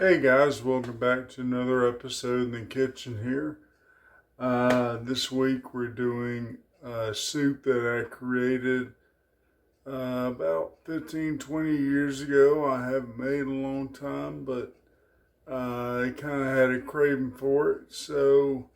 Hey guys, welcome back to another episode in the kitchen here. This week we're doing a soup that I created about 15-20 years ago. I haven't made in a long time, but I kind of had a craving for it. So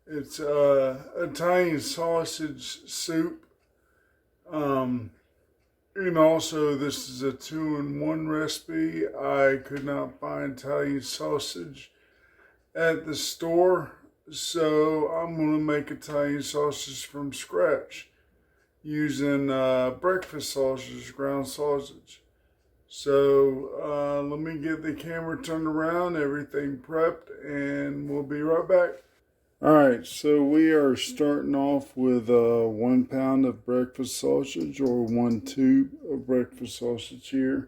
it's Italian sausage soup. And also, this is a 2-in-1 recipe. I could not find Italian sausage at the store, so I'm going to make Italian sausage from scratch using breakfast sausage, ground sausage. So let me get the camera turned around, everything prepped, and we'll be right back. Alright, so we are starting off with 1 pound of breakfast sausage, or 1 tube of breakfast sausage here.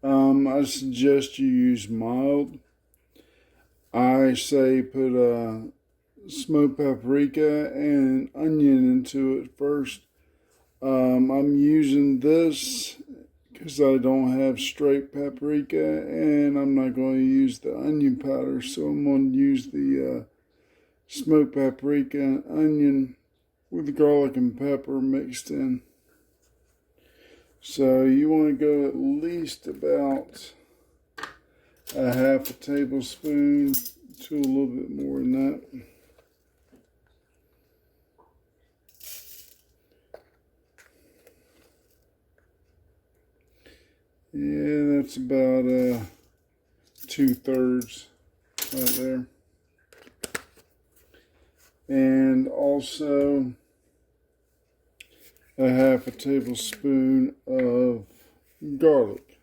I suggest you use mild. I say put smoked paprika and onion into it first. I'm using this because I don't have straight paprika, and I'm not going to use the onion powder, so I'm going to use the smoked paprika and onion with garlic and pepper mixed in. So you want to go at least about a half a tablespoon to a little bit more than that. Yeah, that's about 2/3 right there. And also a half a tablespoon of garlic.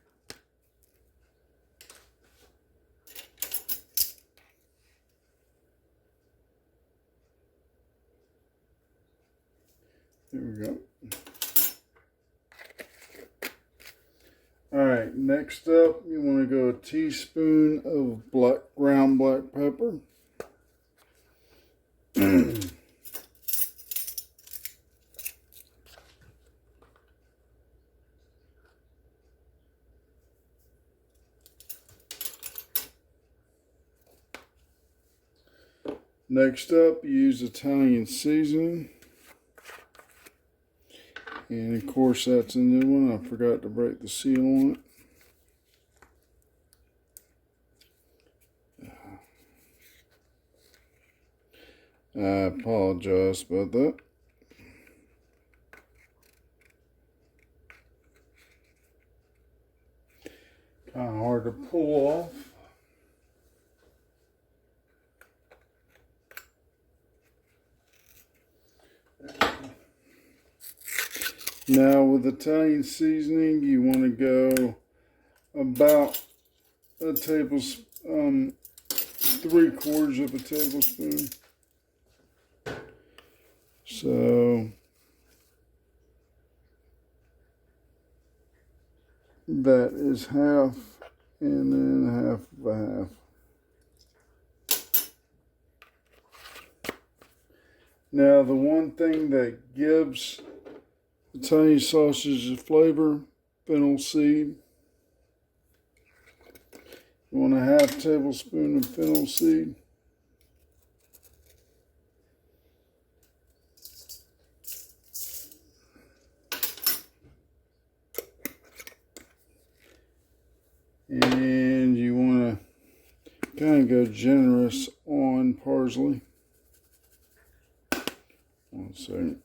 There we go. Alright, next up you want to go a teaspoon of ground black pepper. Next up, use Italian seasoning. And of course, that's a new one. I forgot to break the seal on it. I apologize about that. Kind of hard to pull off. Now with Italian seasoning, you want to go about a tablespoon, 3/4 of a tablespoon. So that is half, and then half of a half. Now the one thing that gives Italian sausage a flavor, fennel seed. You want a half tablespoon of fennel seed. And you want to kind of go generous on parsley. One second.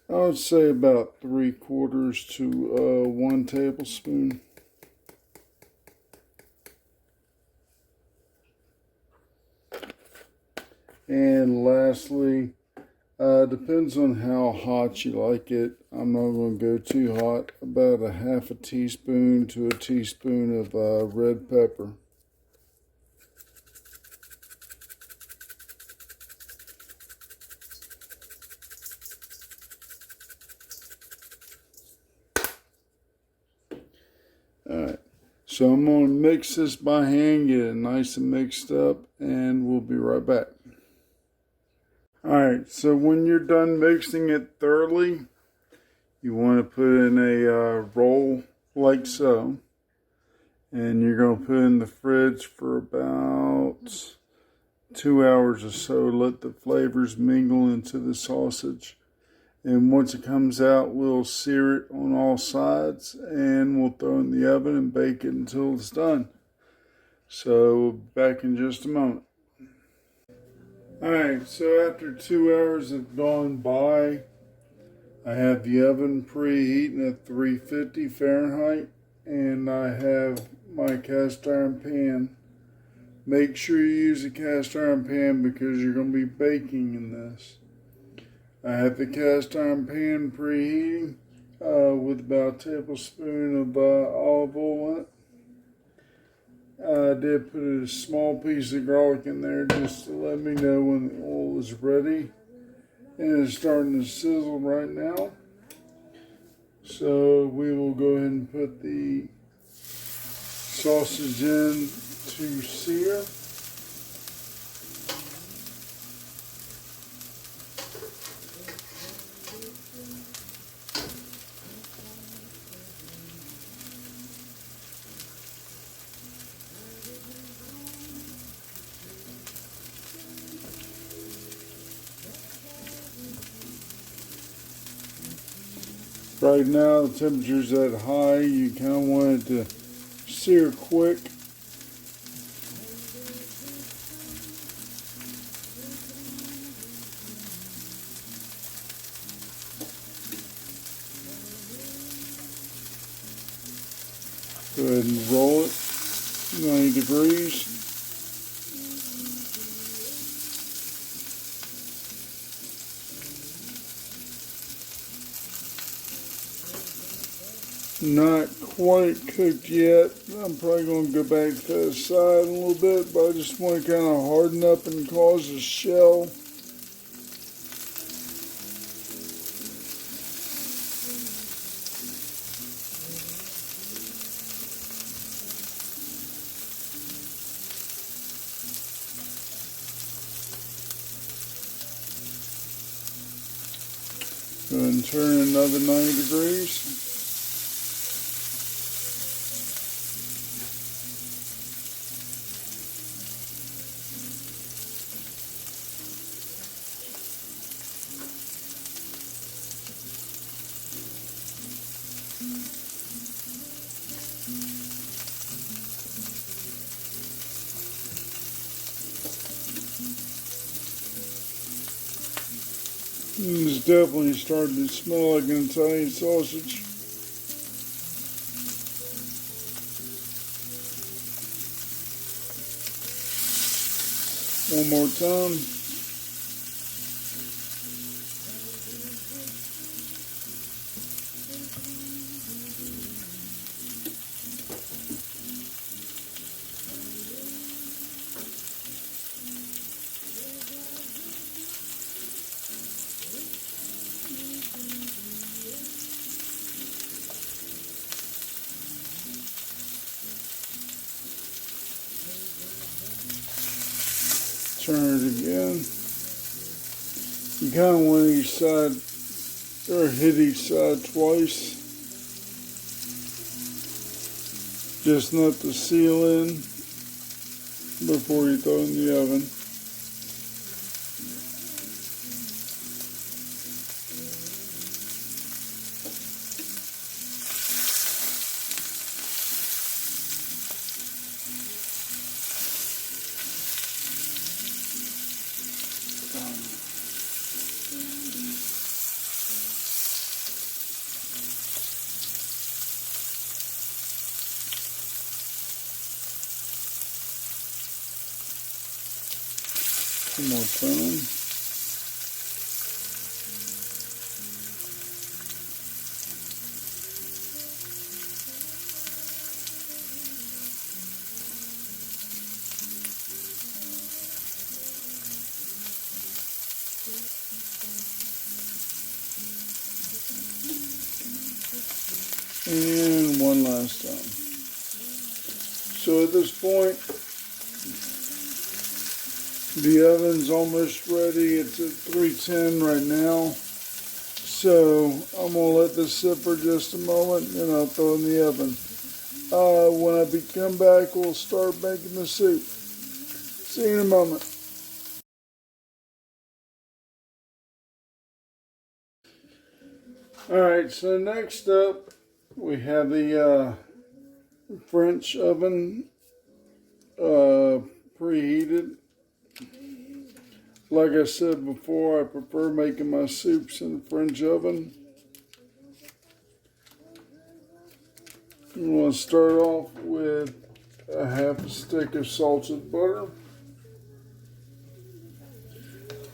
I would say about 3/4 to 1 tablespoon. And lastly, depends on how hot you like it. I'm not going to go too hot. About a half a teaspoon to a teaspoon of red pepper. Alright, so I'm going to mix this by hand, get it nice and mixed up, and we'll be right back. Alright, so when you're done mixing it thoroughly, you want to put in a roll like so. And you're going to put it in the fridge for about 2 hours or so. Let the flavors mingle into the sausage. And once it comes out, we'll sear it on all sides and we'll throw it in the oven and bake it until it's done. So, back in just a moment. Alright, so after 2 hours have gone by, I have the oven preheating at 350 Fahrenheit and I have my cast iron pan. Make sure you use a cast iron pan because you're going to be baking in this. I have the cast iron pan preheating with about a tablespoon of olive oil in it. I did put a small piece of garlic in there just to let me know when the oil is ready. And it's starting to sizzle right now. So we will go ahead and put the sausage in to sear. Right now the temperature's that high, you kind of want it to sear quick. Go ahead and roll it 90 degrees. Not quite cooked yet. I'm probably going to go back to the side a little bit, but I just want to kind of harden up and cause a shell. Go ahead and turn another 90 degrees. It's definitely starting to smell like an Italian sausage. One more time. Turn it again. You kind of want each side, or hit each side twice. Just enough to seal in before you throw it in the oven. One more time. And one last time. So at this point, the oven's almost ready. It's at 310 right now. So I'm going to let this sit for just a moment and I'll throw it in the oven. When I come back, we'll start making the soup. See you in a moment. Alright, so next up we have the French oven preheated. Like I said before, I prefer making my soups in the French oven. I'm going to start off with a half a stick of salted butter.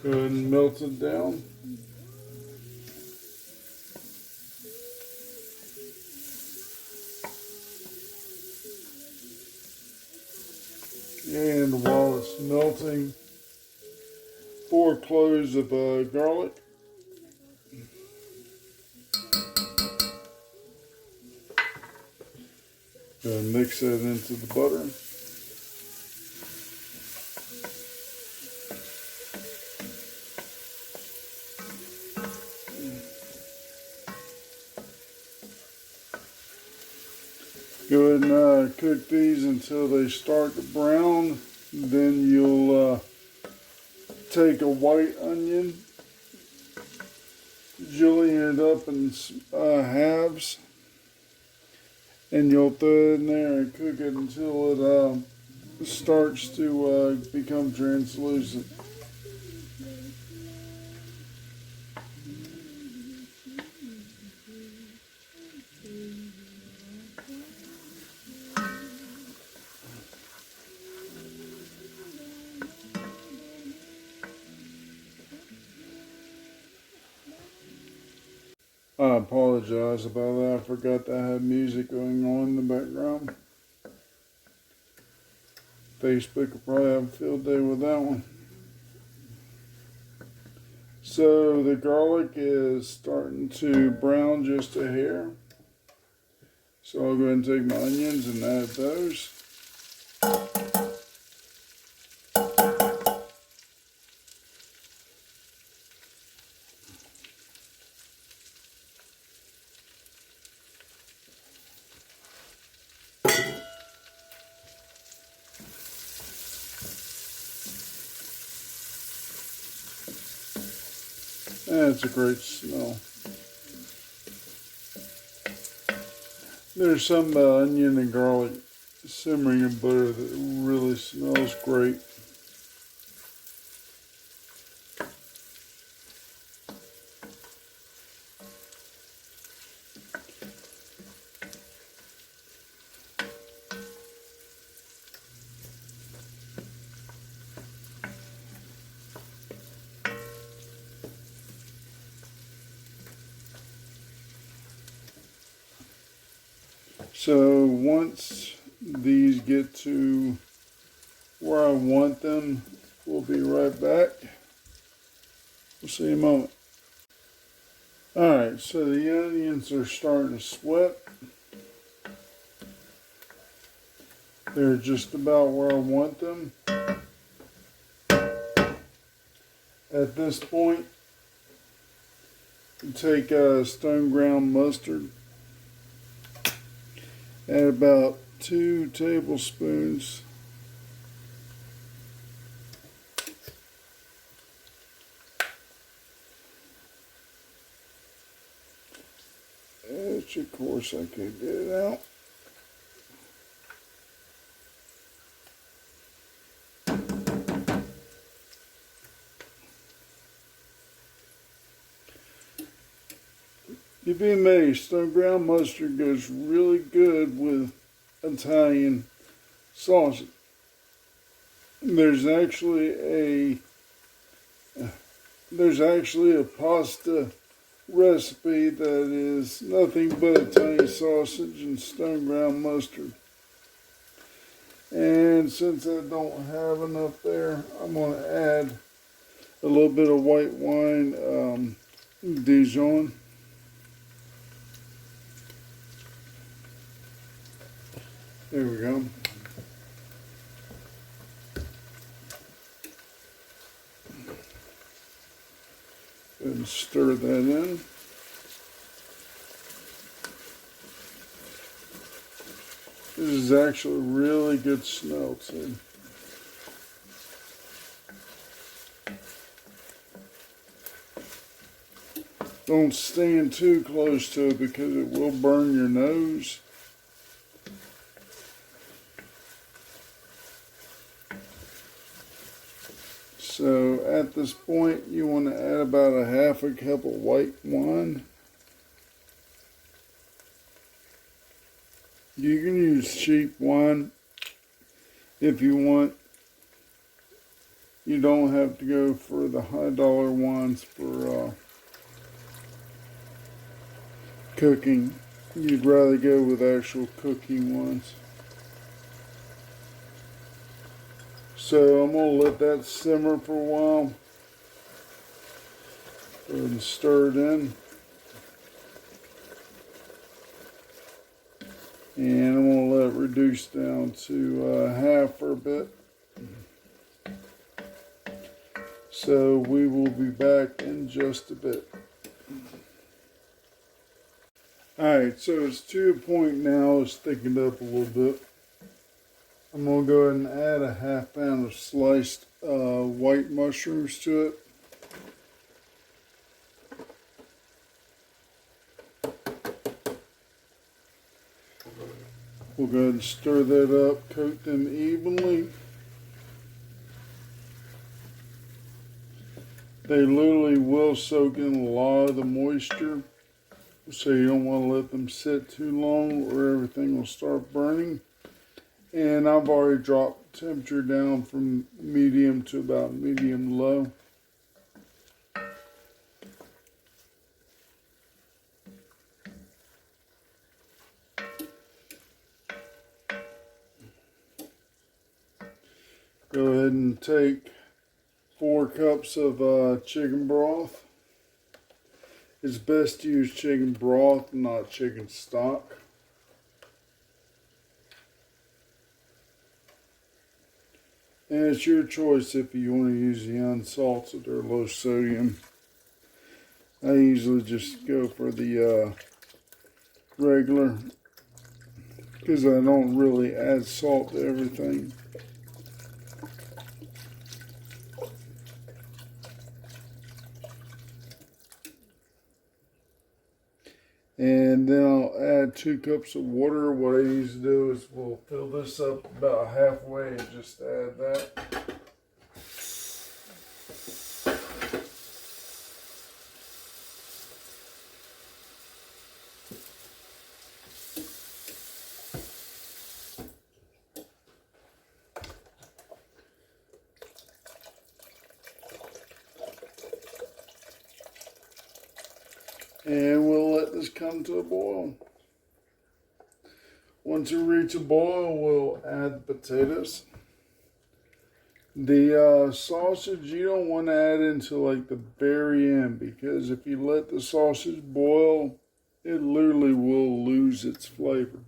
Go ahead and melt it down. And while it's melting, 4 cloves of garlic. Go ahead and mix that into the butter. Go ahead and cook these until they start to brown. Then you'll take a white onion, julienne it up in halves, and you'll throw it in there and cook it until it starts to become translucent. I apologize about that. I forgot that I had music going on in the background. Facebook will probably have a field day with that one. So the garlic is starting to brown just a hair. So I'll go ahead and take my onions and add those. That's a great smell. There's some onion and garlic simmering in butter that really smells great. So once these get to where I want them, we'll be right back. We'll see you in a moment. Alright, so the onions are starting to sweat. They're just about where I want them. At this point, take stone ground mustard. Add about 2 tablespoons. Which of course I could get it out. You'd be amazed, stone ground mustard goes really good with Italian sausage. There's actually a pasta recipe that is nothing but Italian sausage and stone ground mustard. And since I don't have enough there, I'm going to add a little bit of white wine Dijon. There we go. And stir that in. This is actually a really good smell too. Don't stand too close to it because it will burn your nose. So at this point, you want to add about a half a cup of white wine. You can use cheap wine if you want. You don't have to go for the high dollar wines for cooking. You'd rather go with actual cooking ones. So I'm going to let that simmer for a while. Go ahead and stir it in. And I'm going to let it reduce down to half for a bit. So we will be back in just a bit. Alright, so it's to a point now, it's thickened up a little bit. I'm going to go ahead and add a half pound of sliced white mushrooms to it. We'll go ahead and stir that up, coat them evenly. They literally will soak in a lot of the moisture, so you don't want to let them sit too long or everything will start burning. And I've already dropped temperature down from medium to about medium low. Go ahead and take 4 cups of chicken broth. It's best to use chicken broth, not chicken stock. And it's your choice if you want to use the unsalted or low sodium. I usually just go for the regular because I don't really add salt to everything. And then I'll add 2 cups of water. What I usually do is we'll fill this up about halfway and just add that. And we'll let this come to a boil. Once it reaches a boil, we'll add the potatoes. The sausage, you don't want to add until like the very end, because if you let the sausage boil, it literally will lose its flavor.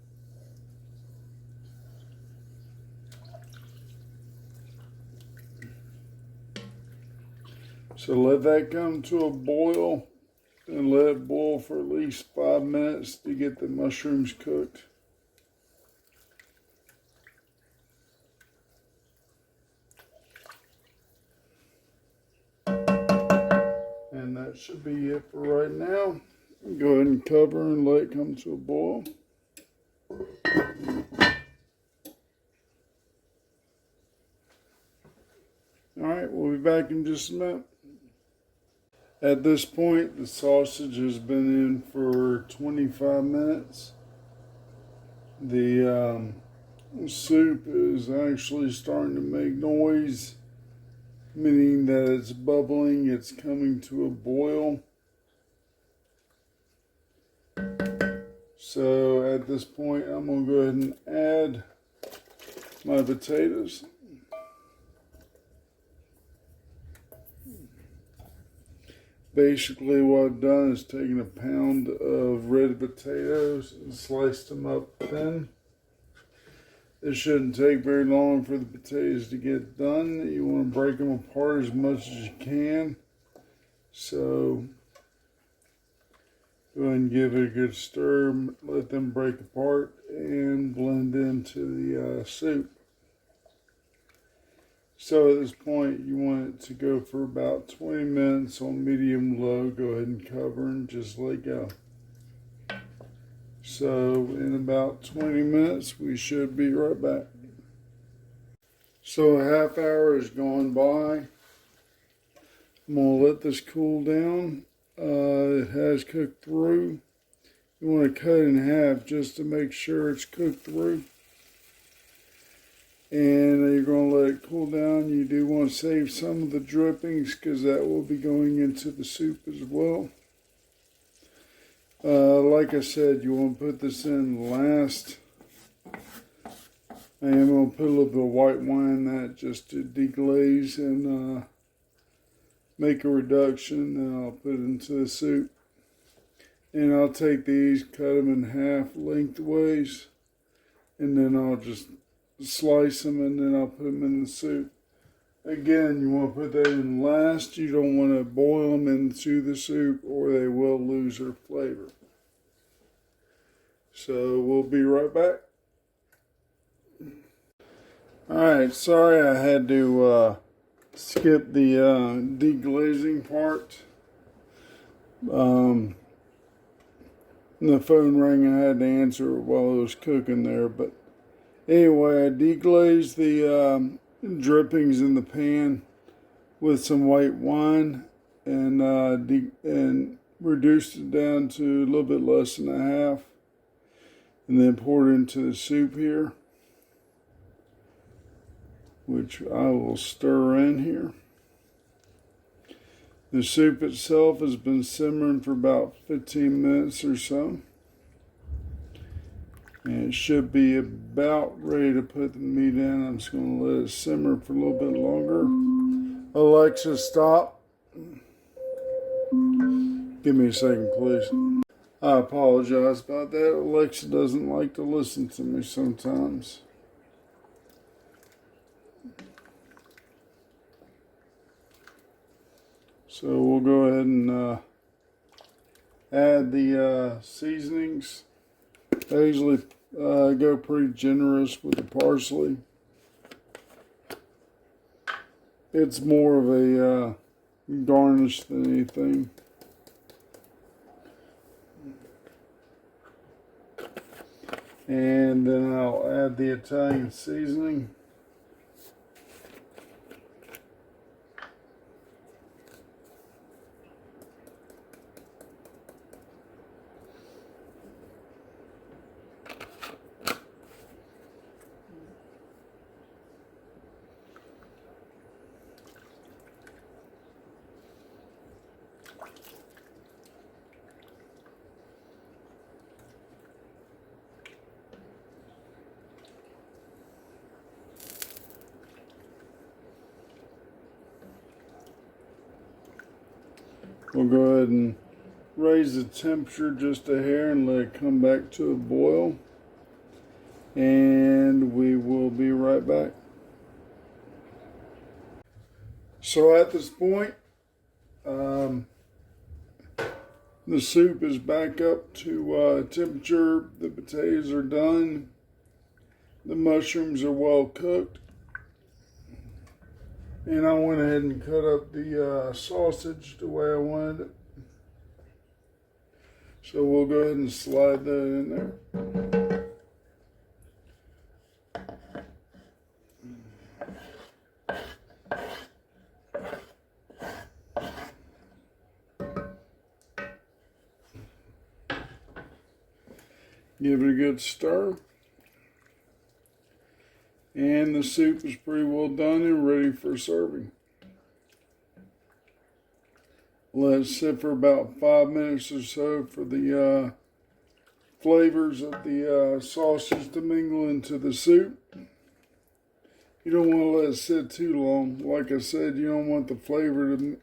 So let that come to a boil. And let it boil for at least 5 minutes to get the mushrooms cooked. And that should be it for right now. Go ahead and cover and let it come to a boil. Alright, we'll be back in just a minute. At this point, the sausage has been in for 25 minutes. The soup is actually starting to make noise, meaning that it's bubbling, it's coming to a boil. So at this point, I'm going to go ahead and add my potatoes. Basically what I've done is taken a pound of red potatoes and sliced them up thin. It shouldn't take very long for the potatoes to get done. You want to break them apart as much as you can. So go ahead and give it a good stir, let them break apart, and blend into the soup. So at this point, you want it to go for about 20 minutes on medium-low. Go ahead and cover and just let go. So in about 20 minutes, we should be right back. So a half hour has gone by. I'm going to let this cool down. It has cooked through. You want to cut it in half just to make sure it's cooked through. And you're going to let it cool down. You do want to save some of the drippings because that will be going into the soup as well. Like I said, you want to put this in last. I am going to put a little bit of white wine in that just to deglaze and make a reduction. Then I'll put it into the soup. And I'll take these, cut them in half lengthways. And then I'll just slice them and then I'll put them in the soup. Again, you want to put that in last. You don't want to boil them into the soup or they will lose their flavor. So we'll be right back. Alright, sorry I had to skip the deglazing part. The phone rang and I had to answer it while it was cooking there, but anyway, I deglazed the drippings in the pan with some white wine and reduced it down to a little bit less than a half, and then poured it into the soup here, which I will stir in here. The soup itself has been simmering for about 15 minutes or so. And it should be about ready to put the meat in. I'm just going to let it simmer for a little bit longer. Alexa, stop. Give me a second, please. I apologize about that. Alexa doesn't like to listen to me sometimes. So we'll go ahead and add the seasonings. I usually go pretty generous with the parsley. It's more of a garnish than anything. And then I'll add the Italian seasoning. We'll go ahead and raise the temperature just a hair and let it come back to a boil. And we will be right back. So at this point, the soup is back up to temperature. The potatoes are done. The mushrooms are well cooked. And I went ahead and cut up the sausage the way I wanted it. So we'll go ahead and slide that in there. Give it a good stir. And the soup is pretty well done and ready for serving. Let it sit for about 5 minutes or so for the flavors of the sausage to mingle into the soup. You don't want to let it sit too long. Like I said, you don't want the flavor to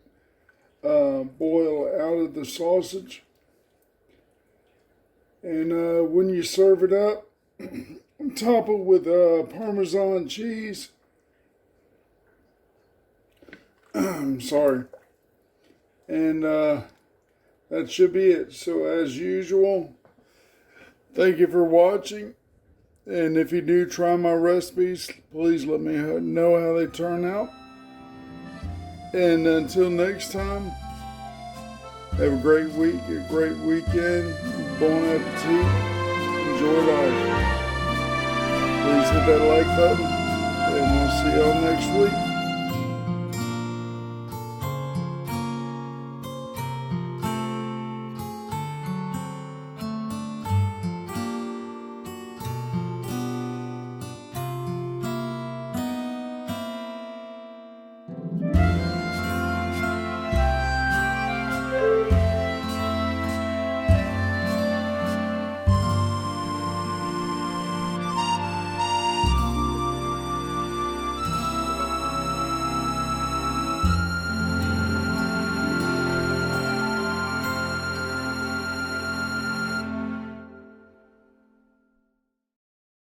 boil out of the sausage. And when you serve it up, top it with Parmesan cheese. I'm sorry. And that should be it. So as usual, thank you for watching. And if you do try my recipes, please let me know how they turn out. And until next time, have a great week, a great weekend. Bon appetit. Enjoy life. Please hit that like button, and we'll see y'all next week.